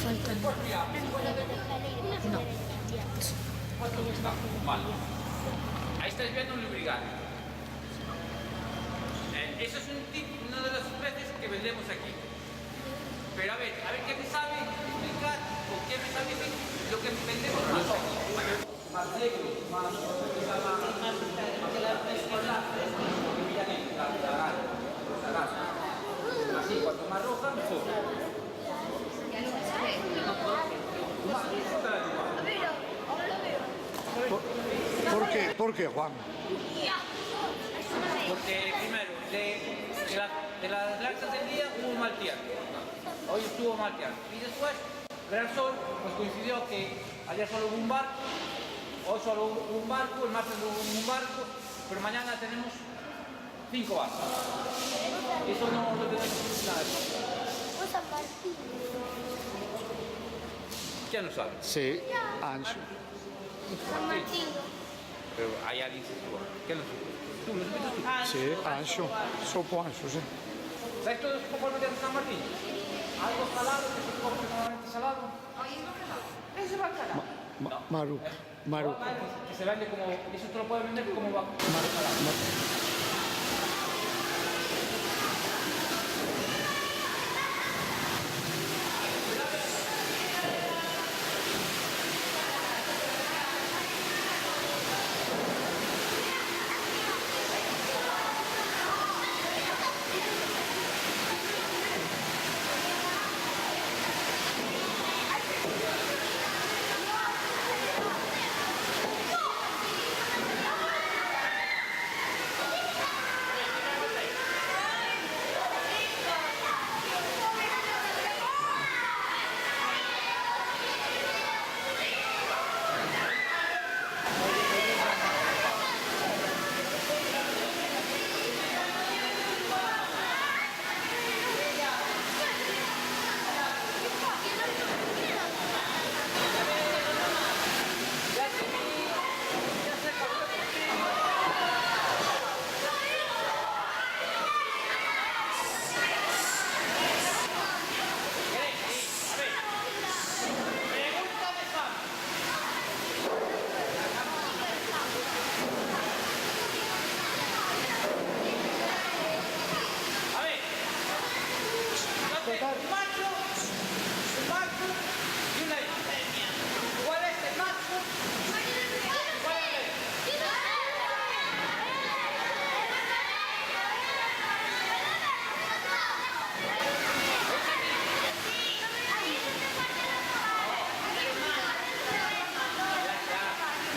faltan. No. Vale. Ahí estáis viendo un lubricante. Eso es una de las especies que vendemos aquí. Pero a ver qué me sabe explicar o qué me sabe decir lo que vendemos más aquí. Más negro, más así, cuanto más roja, mejor. Ya lo sabe. ¿Por qué, Juan? Porque primero, de las laxas del día hubo un mal tiempo. Hoy estuvo mal tiempo. Y después, Gran Sol, pues coincidió que ayer solo hubo un barco, hoy solo hubo un barco, el martes hubo un barco, pero mañana tenemos 5 barcos. Eso no tenemos nada. San Martín. ¿Quién lo sabe? Sí, Ancho. San Martín. Pero hay alguien que se equivoca. ¿Quién lo sabe? ¿Tú lo supiste tú? Sí, Ancho. Sopo Ancho, sí. ¿Sabes todo esto por meter en San Martín? Algo salado que se come normalmente salado. Ese va calado. Maru. Que se vende como, eso te lo puedes vender como salado.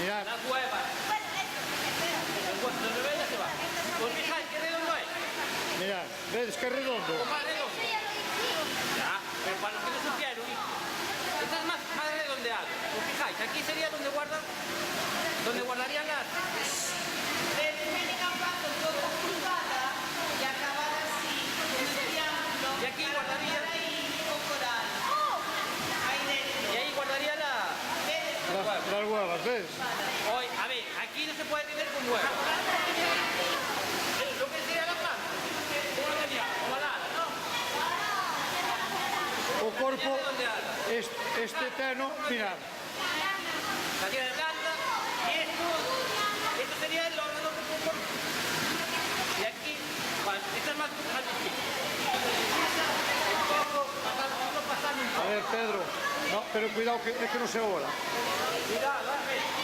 Mirad, Las huevas. Los rebeldes se van. ¿Os fijáis qué redondo es? mirad. ¿Ves qué redondo? O más redondo. Ya, pero para los que no supieron, esto es más redondeado. ¿Os fijáis? Aquí sería donde guardarían las... Y aquí guardaría... Y ahí guardaría Las huevas, ¿ves? Hoy, a ver, aquí no se puede tener con huevos. Lo que sería la planta. ¿Cómo sería? Ovalada, ¿no? O corpo, Redondeada. este teno, mirad. La tierra de planta. Y esto sería el órgano que compone. Y aquí, bueno, esto es más difícil. Un poco, pasando un A poco. ver, Pedro. No, pero cuidado que es que no se ola. Cuidado, a ver.